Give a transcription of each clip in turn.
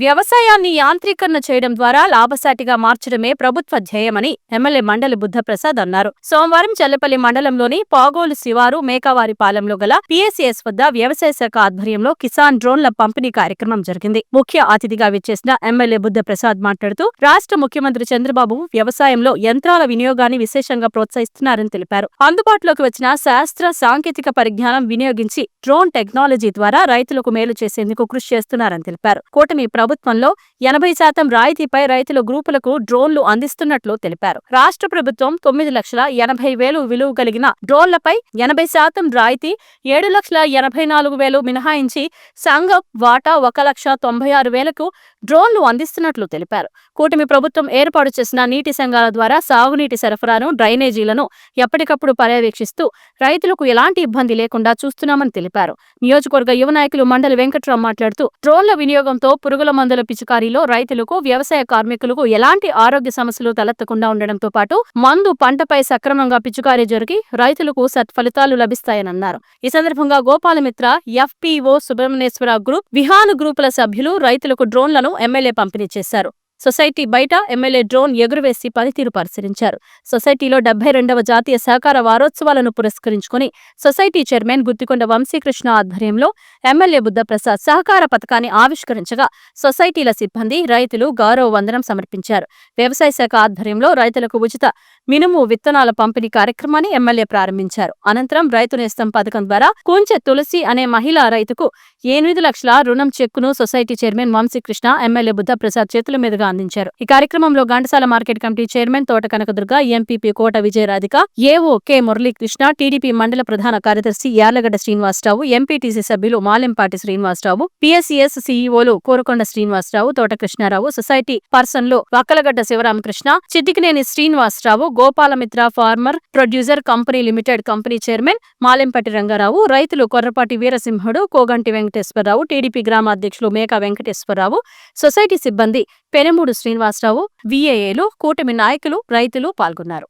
వ్యవసాయాన్ని యాంత్రీకరణ చేయడం ద్వారా లాభసాటిగా మార్చడమే ప్రభుత్వ ధ్యేయమని ఎమ్మెల్యే మండలి బుద్ధప్రసాద్ అన్నారు. సోమవారం చల్లపల్లి మండలంలోని పాగోలు శివారు మేకవారిపాలెంలో గల పిఎస్సిఎస్ వద్ద వ్యవసాయ శాఖ ఆధ్వర్యంలో కిసాన్ డ్రోన్ల పంపిణీ కార్యక్రమం జరిగింది. ముఖ్య అతిథిగా విచ్చేసిన ఎమ్మెల్యే బుద్ధప్రసాద్ మాట్లాడుతూ రాష్ట్ర ముఖ్యమంత్రి చంద్రబాబు వ్యవసాయంలో యంత్రాల వినియోగాన్ని విశేషంగా ప్రోత్సహిస్తున్నారని తెలిపారు. అందుబాటులోకి వచ్చిన శాస్త్ర సాంకేతిక పరిజ్ఞానం వినియోగించి డ్రోన్ టెక్నాలజీ ద్వారా రైతులకు మేలు చేసేందుకు కృషి చేస్తున్నారని తెలిపారు. కూటమి ప్రభుత్వంలో 80% రాయితీపై రైతుల గ్రూపులకు డ్రోన్లు అందిస్తున్నట్లు తెలిపారు. రాష్ట్ర ప్రభుత్వం 9,80,000 విలువ కలిగిన డ్రోన్లపై 80% రాయితీ, 7,84,000 మినహాయించి సంఘం వాటా 1,96,000కు డ్రోన్లు అందిస్తున్నట్లు తెలిపారు. కూటమి ప్రభుత్వం ఏర్పాటు చేసిన నీటి సంఘాల ద్వారా సాగునీటి సరఫరాను, డ్రైనేజీలను ఎప్పటికప్పుడు పర్యవేక్షిస్తూ రైతులకు ఎలాంటి ఇబ్బంది లేకుండా చూస్తున్నామని తెలిపారు. నియోజకవర్గ యువ నాయకులు మండలి వెంకట్రావు మాట్లాడుతూ డ్రోన్ల వినియోగంతో పురుగుల మందుల పిచికారీలో రైతులకు, వ్యవసాయ కార్మికులకు ఎలాంటి ఆరోగ్య సమస్యలు తలెత్తకుండా ఉండడంతో పాటు మందు పంటపై సక్రమంగా పిచికారీ జరిగి రైతులకు సత్ఫలితాలు లభిస్తాయన్నారు. ఈ సందర్భంగా గోపాలమిత్ర, ఎఫ్పిఓ సుబ్రహ్మణ్యేశ్వర గ్రూప్, విహాను గ్రూపుల సభ్యులు రైతులకు డ్రోన్లను ఎమ్మెల్యే పంపిణీ చేశారు. సొసైటీ బయట ఎమ్మెల్యే డ్రోన్ ఎగురవేసి పనితీరు పరిశీలించారు. సొసైటీలో 72వ జాతీయ సహకార వారోత్సవాలను పురస్కరించుకుని సొసైటీ చైర్మన్ గుత్తికొండ వంశీకృష్ణ ఆధ్వర్యంలో ఎమ్మెల్యే బుద్ధప్రసాద్ సహకార పథకాన్ని ఆవిష్కరించగా సొసైటీల సిబ్బంది, రైతులు గౌరవ వందనం సమర్పించారు. వ్యవసాయ శాఖ ఆధ్వర్యంలో రైతులకు ఉచిత మినుము విత్తనాల పంపిణీ కార్యక్రమాన్ని ఎమ్మెల్యే ప్రారంభించారు. అనంతరం రైతు నేస్తం పథకం ద్వారా కుంచె తులసి అనే మహిళా రైతుకు 8 లక్షల రుణం చెక్కును society chairman Vamsikrishna MLA Buddhaprasad చేతుల మీదుగా అందించారు. ఈ కార్యక్రమంలో Ghantasala market committee chairman Thota Kanakadurga, MPP Kota Vijayaradhika, AO K Muralikrishna, TDP మండల ప్రధాన కార్యదర్శి యార్లగడ్డ శ్రీనివాసరావు, ఎంపీటీసీ సభ్యులు మాలెంపాటి శ్రీనివాసరావు, పిఎస్సిఎస్ సీఈఓలు కోరకొండ శ్రీనివాసరావు, తోట కృష్ణారావు, సొసైటీ పర్సన్లు Vakkalagadda Sivaramakrishna, Chittikineni Srinivasarao, Gopalamitra farmer producer company limited company chairman Malempati Rangarao, రైతులు కొర్రపాటి వీరసింహుడు, కోగంటి వెంకటేశ్వరరావు, టీడీపీ గ్రామాధ్యక్షులు మేకా వెంకటేశ్వరరావు, సొసైటీ సిబ్బంది పెనమూడు శ్రీనివాసరావు, విఏఏలు, కూటమి నాయకులు, రైతులు పాల్గొన్నారు.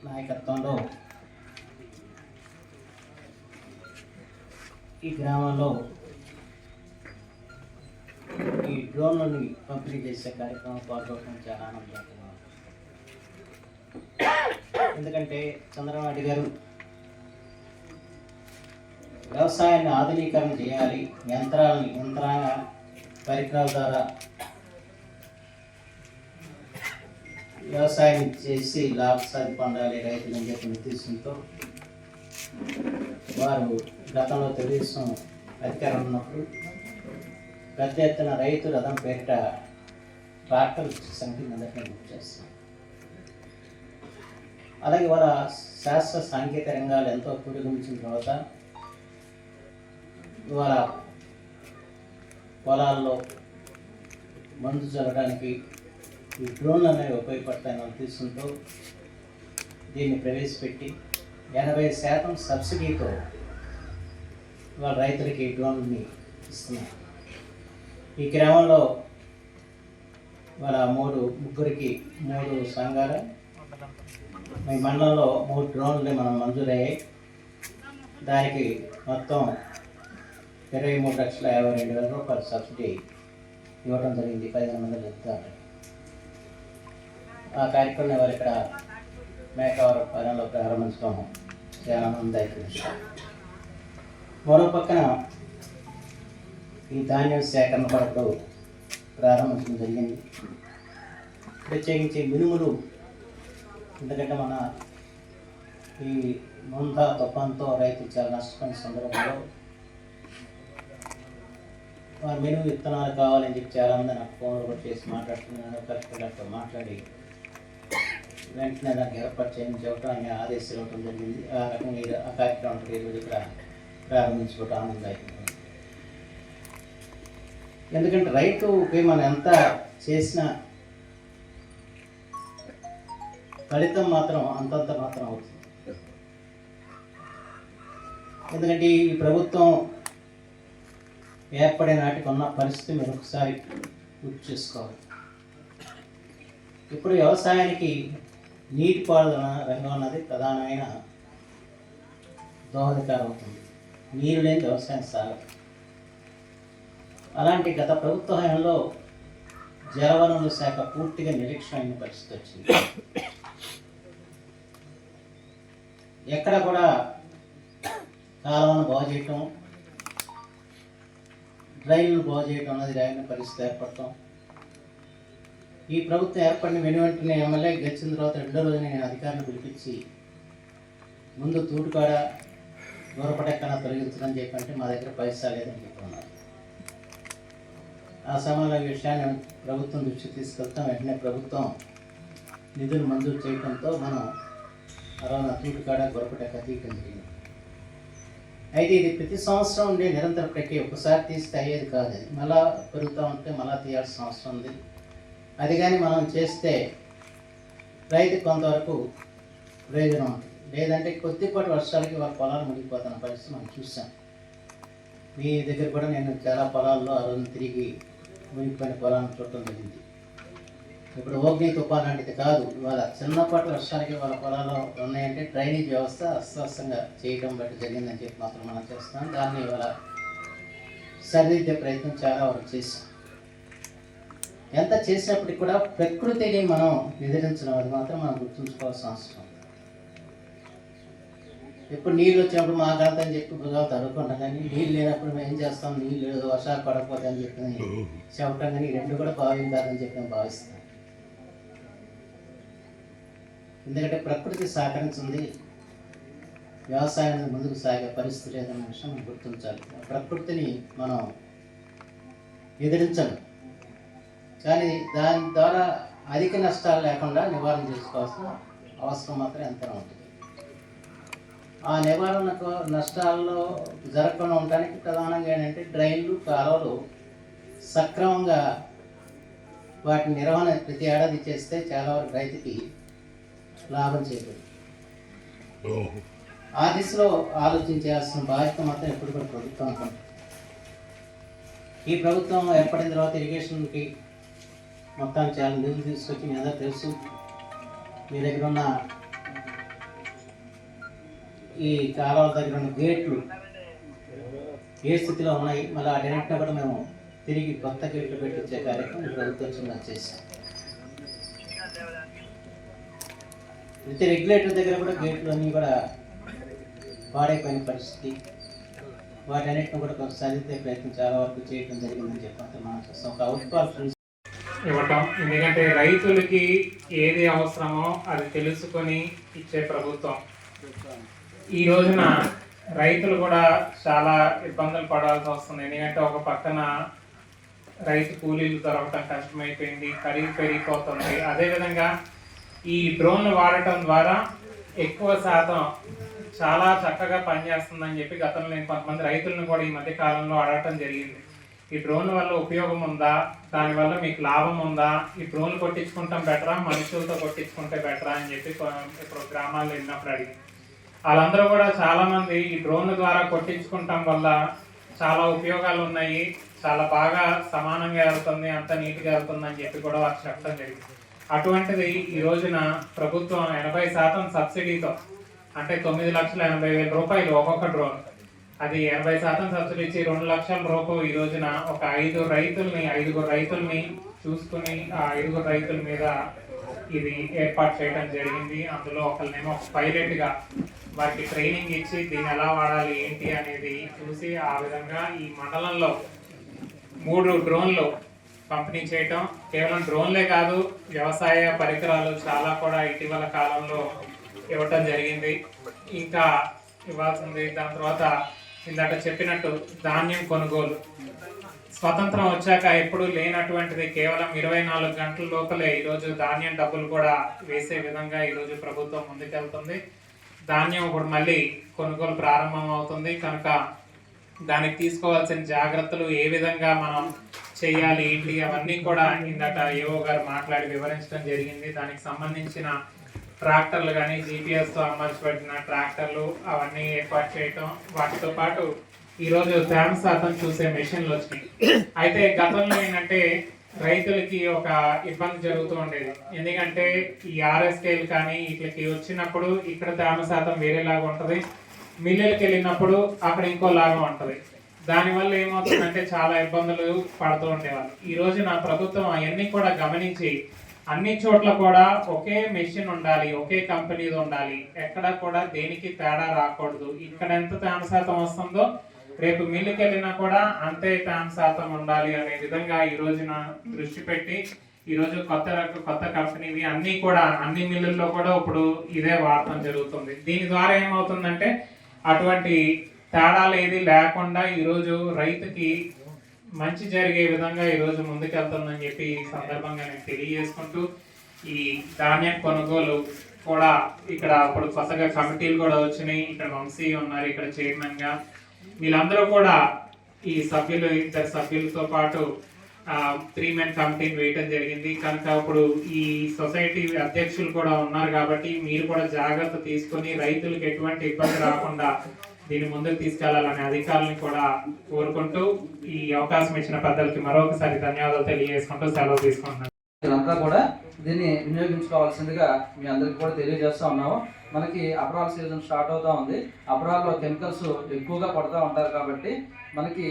నాయకత్వంలో ఈ గ్రామంలో ఈ డ్రోన్లని పంపిణీ చేసే కార్యక్రమం పాల్గొనడం చాలా ఆనందంగా ఉంది. ఎందుకంటే చంద్రబాబు గారు వ్యవసాయాన్ని ఆధునీకరణ చేయాలి, యంత్రాంగ పరికరాల ద్వారా వ్యవసాయం చేసి లాభసాటి పొందాలి రైతులు అని చెప్పిన ఉద్దేశంతో వారు గతంలో తెలుగుదేశం అధికారం ఉన్నప్పుడు పెద్ద ఎత్తున రైతు రథం పేరిట ట్రాక్టర్ సంఖ్యను అందరినీ బుక్ చేస్తారు. అలాగే వాళ్ళ శాస్త్ర సాంకేతిక రంగాలు ఎంతో పురోగమించిన తర్వాత ఇవాళ పొలాల్లో మందు చల్లడానికి ఈ డ్రోన్లు అనేవి ఉపయోగపడతాయని ఉద్దేశంతో దీన్ని ప్రవేశపెట్టి 80% సబ్సిడీతో ఇవాళ రైతులకి డ్రోన్ని ఇస్తున్నారు. ఈ గ్రామంలో ఇవాళ ముగ్గురికి 3 సంఘాలు, ఈ మండలంలో 3 డ్రోన్లు మనం మంజూరయ్యాయి. దానికి మొత్తం 23,52,000 రూపాయలు సబ్సిడీ ఇవ్వడం జరిగింది 15 మంది చెప్తారు. ఆ కార్యక్రమం వారు ఇక్కడ మేకవరం పరంలో ప్రారంభించడం చాలా ఆనందదాయక విషయం. మరో పక్కన ఈ ధాన్యం సేకరణ కొరకు ప్రారంభించడం జరిగింది. ప్రత్యేకించి మినుములు, ఎందుకంటే మన ఈ ముంద తుఫాన్తో రైతులు చాలా నష్టపోయిన సందర్భంలో మినుము విత్తనాలు కావాలని చెప్పి చాలామంది నాకు ఫోన్లు కూడా చేసి మాట్లాడుతున్నాను. కరెక్ట్గా మాట్లాడి వెంటనే దానికి ఏర్పాటు చేయని చెప్పడం ఆయన ఆదేశాలు ఇవ్వడం జరిగింది. ఆ రకంగా ఆ కార్యక్రమం ఈరోజు ఇక్కడ ప్రారంభించుకోవడం ఆనందదాయకంగా. ఎందుకంటే రైతుకి మనం ఎంత చేసినా ఫలితం మాత్రం అంతంత మాత్రం అవుతుంది. ఎందుకంటే ఈ ప్రభుత్వం ఏర్పడే నాటికి ఉన్న పరిస్థితి మీరు ఒకసారి గుర్తు చేసుకోవాలి. ఇప్పుడు వ్యవసాయానికి నీటిపారుదల రంగం అన్నది ప్రధానమైన దోహదకారం అవుతుంది. నీరు లేని వ్యవసాయం సాగదు. అలాంటి గత ప్రభుత్వ హయాంలో జలవనరుల శాఖ పూర్తిగా నిర్లక్ష్యమైన పరిస్థితి వచ్చింది. ఎక్కడ కూడా కాలువను బాగు చేయటం, డ్రైన్లు బాగు చేయటం అన్నది రాయని పరిస్థితి ఏర్పడటం. ఈ ప్రభుత్వం ఏర్పడిన వెంటనే ఎమ్మెల్యే గెలిచిన తర్వాత రెండో రోజున నేను అధికారులను పిలిపించి ముందు తూటుకాడ దూరపడెక్కన తొలగించదని చెప్పంటే మా దగ్గర పైసా లేదని చెప్పుకున్నారు. ఆ సమయంలో ఈ విషయాన్ని ప్రభుత్వం దృష్టికి తీసుకెళ్తాం. వెంటనే ప్రభుత్వం నిధులు మంజూరు చేయడంతో మనం అరవై తూటుకాడ గొరపటెక్క తీయటం జరిగింది. అయితే ఇది ప్రతి సంవత్సరం ఉండే నిరంతర ప్రక్రియ. ఒకసారి తీస్తే అయ్యేది కాదు. అది మళ్ళా పెరుగుతూ ఉంటే మళ్ళా తీయాల్సిన అవసరం ఉంది. అది కానీ మనం చేస్తే రైతుకు కొంతవరకు ప్రయోజనం ఉంటుంది. లేదంటే కొద్దిపాటి వర్షాలకి వాళ్ళ పొలాలు మునిగిపోతున్న పరిస్థితి మనం చూసాం. మీ దగ్గర కూడా నేను చాలా పొలాల్లో ఆ రోజు తిరిగి మునిగిపోయిన పొలాలను చూడటం జరిగింది. ఇప్పుడు ఓగ్ని తుఫాన్ లాంటిది కాదు. ఇవాళ చిన్నపాటి వర్షాలకి వాళ్ళ పొలాలు ఉన్నాయంటే డ్రైనేజ్ వ్యవస్థ అస్వస్థంగా చేయడం బట్టి జరిగిందని చెప్పి మాత్రం మనం చేస్తున్నాం. దాన్ని ఇవాళ సరిదిద్దే ప్రయత్నం చాలా వరకు చేసాం. ఎంత చేసినప్పటికీ కూడా ప్రకృతిని మనం ఎదిరించడం అది మాత్రం మనం గుర్తుంచుకోవాల్సిన అవసరం. ఎప్పుడు నీళ్ళు వచ్చినప్పుడు మా గంట అని చెప్పి భుజాలు తడుకుంటాం, కానీ నీళ్ళు లేనప్పుడు మేము ఏం చేస్తాం, నీళ్ళు లేదు వర్షాలు పడకపోతే అని చెప్పి చెప్పటం, కానీ రెండు కూడా భావించాలని చెప్పి మేము భావిస్తాం. ఎందుకంటే ప్రకృతి సహకరించింది, వ్యవసాయం ముందుకు సాగే పరిస్థితి లేదన్న విషయం మనం గుర్తించాలి. ప్రకృతిని మనం ఎదిరించాలి, కానీ దాని ద్వారా అధిక నష్టాలు లేకుండా నివారణ చేసుకోవాల్సిన అవసరం మాత్రం ఎంత ఉంటుంది. ఆ నివారణకు నష్టాల్లో జరగకుండా ఉండడానికి ప్రధానంగా ఏంటంటే డ్రైన్లు, కాలువలు సక్రమంగా వాటి నిర్వహణ ప్రతి ఏడాది చేస్తే చాలా వరకు రైతుకి లాభం చేయబడి ఆ దిశలో ఆలోచించాల్సిన బాధ్యత మాత్రం ఎప్పుడు కూడా ప్రభుత్వం అనుకుంటుంది. ఈ ప్రభుత్వం ఏర్పడిన తర్వాత ఇరిగేషన్కి మొత్తానికి చాలా నిధులు తీసుకొచ్చి మీ అందరూ తెలుసు. మీ దగ్గర ఉన్న ఈ కాలువల దగ్గర ఉన్న గేట్లు ఏ స్థితిలో ఉన్నాయి, మళ్ళీ వాటన్నింటినీ కూడా మేము తిరిగి కొత్త గేట్లు పెట్టించే కార్యక్రమం ఈ ప్రభుత్వం చిన్న చేశాం. ప్రతి రెగ్యులేటర్ దగ్గర కూడా గేట్లు అన్నీ కూడా పాడైపోయిన పరిస్థితి. వాటన్నిటిని కూడా కొంచెం సరిదిద్దే ప్రయత్నం చాలా వరకు చేయడం జరిగిందని చెప్పి మనం చూస్తాం. ఒక అవుట్పాల్ ఇవ్వటం, ఎందుకంటే రైతులకి ఏది అవసరమో అది తెలుసుకొని ఇచ్చే ప్రభుత్వం. ఈ రోజున రైతులు కూడా చాలా ఇబ్బందులు పడాల్సి వస్తుంది. ఎందుకంటే ఒక పక్కన రైతు కూలీలు దొరకటం కష్టమైపోయింది, ఖరీదు పెరిగిపోతుంది. అదేవిధంగా ఈ డ్రోన్లు వాడటం ద్వారా ఎక్కువ శాతం చాలా చక్కగా పనిచేస్తుందని చెప్పి గతంలో నేను కొంతమంది రైతులను కూడా ఈ మధ్య కాలంలో అడగటం జరిగింది. ఈ డ్రోన్ వల్ల ఉపయోగం ఉందా, దానివల్ల మీకు లాభం ఉందా, ఈ డ్రోన్లు కొట్టించుకుంటాం బెటరా, మనుషులతో కొట్టించుకుంటే బెటరా అని చెప్పి ఇప్పుడు గ్రామాల్లో వెళ్ళినప్పుడు అడిగింది. వాళ్ళందరూ కూడా చాలామంది ఈ డ్రోన్ల ద్వారా కొట్టించుకుంటాం వల్ల చాలా ఉపయోగాలు ఉన్నాయి, చాలా బాగా సమానంగా వెళ్తుంది, అంత నీట్గా వెళ్తుంది అని చెప్పి కూడా వారు చెప్పడం జరిగింది. అటువంటిది ఈ రోజున ప్రభుత్వం 80% సబ్సిడీతో, అంటే 9,80,000 రూపాయలు ఒక్కొక్క డ్రోన్, అది 80% సబ్సిడీ ఇచ్చి 2 లక్షల రూపాయలు ఈ రోజున ఒక 5 రైతుల్ని చూసుకుని ఆ 5 రైతుల మీద ఇది ఏర్పాటు చేయడం జరిగింది. అందులో ఒకరినేమో పైలట్గా వారికి ట్రైనింగ్ ఇచ్చి దీన్ని ఎలా వాడాలి ఏంటి అనేది చూసి ఆ విధంగా ఈ మండలంలో 3 డ్రోన్లు పంపిణీ చేయటం. కేవలం డ్రోన్లే కాదు, వ్యవసాయ పరికరాలు చాలా కూడా ఇటీవల కాలంలో ఇవ్వటం జరిగింది, ఇంకా ఇవ్వాల్సింది. దాని తర్వాత ఇందాక చెప్పినట్టు ధాన్యం కొనుగోలు స్వతంత్రం వచ్చాక ఎప్పుడు లేనటువంటిది, కేవలం 24 గంటల లోపలే ఈరోజు ధాన్యం డబ్బులు కూడా వేసే విధంగా ఈరోజు ప్రభుత్వం ముందుకెళ్తుంది. ధాన్యం ఇప్పుడు మళ్ళీ కొనుగోలు ప్రారంభం అవుతుంది కనుక దానికి తీసుకోవాల్సిన జాగ్రత్తలు ఏ విధంగా మనం చేయాలి ఏంటి అవన్నీ కూడా ఇందాక ఏవో గారు మాట్లాడి వివరించడం జరిగింది. దానికి సంబంధించిన ట్రాక్టర్లు కానీ జీపీఎస్తో అమర్చబడిన ట్రాక్టర్లు అవన్నీ ఏర్పాటు చేయటం, వాటితో పాటు ఈరోజు తేమ శాతం చూసే మెషిన్లు వచ్చినాయి. అయితే గతంలో ఏంటంటే రైతులకి ఒక ఇబ్బంది జరుగుతూ ఉండేది, ఎందుకంటే ఈ ఆర్ఎస్కేలు కానీ ఇట్లకి వచ్చినప్పుడు ఇక్కడ తేమ శాతం వేరేలాగా ఉంటుంది, మిల్లులకి వెళ్ళినప్పుడు అక్కడ ఇంకో లాగా ఉంటుంది. దానివల్ల ఏమవుతుందంటే చాలా ఇబ్బందులు పడుతూ ఉండేవాళ్ళు. ఈ రోజున ప్రభుత్వం అవన్నీ కూడా గమనించి అన్ని చోట్ల కూడా ఒకే మెషిన్ ఉండాలి, ఒకే కంపెనీది ఉండాలి, ఎక్కడ కూడా దేనికి తేడా రాకూడదు. ఇక్కడ ఎంత తేమ శాతం వస్తుందో రేపు మిల్లుకి వెళ్ళినా కూడా అంతే తేమ శాతం ఉండాలి అనే విధంగా ఈ రోజున దృష్టి పెట్టి ఈ రోజు కొత్త కంపెనీవి అన్ని కూడా అన్ని మిల్లుల్లో కూడా ఇప్పుడు ఇదే వాడటం జరుగుతుంది. దీని ద్వారా ఏమవుతుందంటే అటువంటి తేడాలు ఏది లేకుండా ఈరోజు రైతుకి మంచి జరిగే విధంగా ఈరోజు ముందుకెళ్తుందని చెప్పి ఈ సందర్భంగా నేను తెలియజేసుకుంటూ, ఈ ధాన్యం కొనుగోలు కూడా ఇక్కడ ఇప్పుడు కొత్తగా కమిటీలు కూడా వచ్చినాయి. ఇక్కడ వంశీ ఉన్నారు ఇక్కడ చైర్మన్ గా. వీళ్ళందరూ కూడా ఈ సభ్యులు, ఇద్దరు సభ్యులతో పాటు 3 మెన్ కమిటీని వేయటం జరిగింది. కనుక ఇప్పుడు ఈ సొసైటీ అధ్యక్షులు కూడా ఉన్నారు కాబట్టి మీరు కూడా జాగ్రత్త తీసుకొని రైతులకు ఎటువంటి ఇబ్బంది రాకుండా దీన్ని ముందుకు తీసుకెళ్లాలనే అధికారులను కూడా కోరుకుంటూ ఈ అవకాశం ఇచ్చిన పెద్దలకి మరొకసారి ధన్యవాదాలు తెలియజేసుకుంటూ సెలవు తీసుకుంటున్నాను. అంతా కూడా దీన్ని వినియోగించుకోవాల్సిందిగా మీ అందరికి కూడా తెలియజేస్తూ ఉన్నాము. మనకి అపరాల సీజన్ స్టార్ట్ అవుతూ ఉంది. అపరాల్లో కెమికల్స్ ఎక్కువగా పడుతూ ఉంటారు కాబట్టి మనకి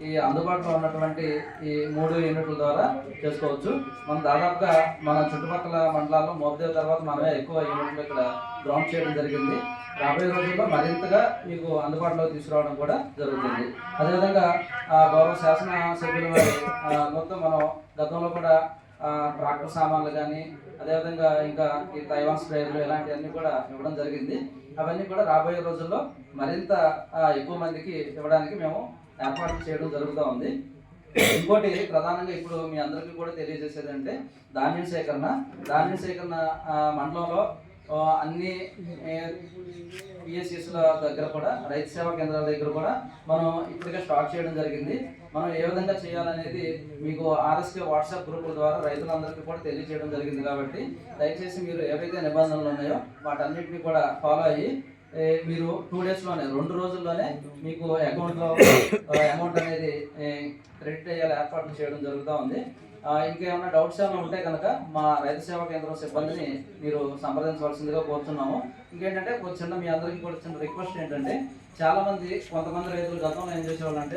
ఈ అందుబాటులో ఉన్నటువంటి ఈ 3 యూనిట్ల ద్వారా చేసుకోవచ్చు. మనం దాదాపుగా మన చుట్టుపక్కల మండలాల్లో మోపదేవ్ తర్వాత మనమే ఎక్కువ యూనిట్లు ఇక్కడ గ్రౌండ్ చేయడం జరిగింది. రాబోయే రోజుల్లో మరింతగా మీకు అందుబాటులో తీసుకురావడం కూడా జరుగుతుంది. అదేవిధంగా గౌరవ శాసన సభ్యుల వారి మొత్తం మనం గతంలో కూడా ట్రాక్టర్ సామాన్లు కానీ అదేవిధంగా ఇంకా ఈ తైవాన్ స్ప్రేయర్లు ఇలాంటివన్నీ కూడా ఇవ్వడం జరిగింది. అవన్నీ కూడా రాబోయే రోజుల్లో మరింత ఎక్కువ మందికి ఇవ్వడానికి మేము ఏర్పాట్లు చేయడం జరుగుతూ ఉంది. ఇంకోటి ప్రధానంగా ఇప్పుడు మీ అందరికీ కూడా తెలియజేసేది అంటే ధాన్యం సేకరణ మండలంలో అన్ని పిఎస్సిస్ల దగ్గర కూడా రైతు సేవా కేంద్రాల దగ్గర కూడా మనం ఇప్పటికే స్టార్ట్ చేయడం జరిగింది. మనం ఏ విధంగా చేయాలనేది మీకు ఆర్ఎస్కే వాట్సాప్ గ్రూపుల ద్వారా రైతులందరికీ కూడా తెలియజేయడం జరిగింది. కాబట్టి దయచేసి మీరు ఏవైతే నిబంధనలు ఉన్నాయో వాటన్నిటిని కూడా ఫాలో అయ్యి మీరు 2 డేస్లోనే 2 రోజుల్లోనే మీకు అకౌంట్లో అమౌంట్ అనేది క్రెడిట్ అయ్యేలా ఏర్పాట్లు చేయడం జరుగుతూ ఉంది. ఇంకేమైనా డౌట్స్ ఏమైనా ఉంటే కనుక మా రైతు సేవా కేంద్రం సిబ్బందిని మీరు సంప్రదించవలసిందిగా కోరుతున్నాము. ఇంకేంటంటే చిన్న మీ అందరికీ కూడా చిన్న రిక్వెస్ట్ ఏంటంటే కొంతమంది రైతులు గతంలో ఏం చేసేవాళ్ళు అంటే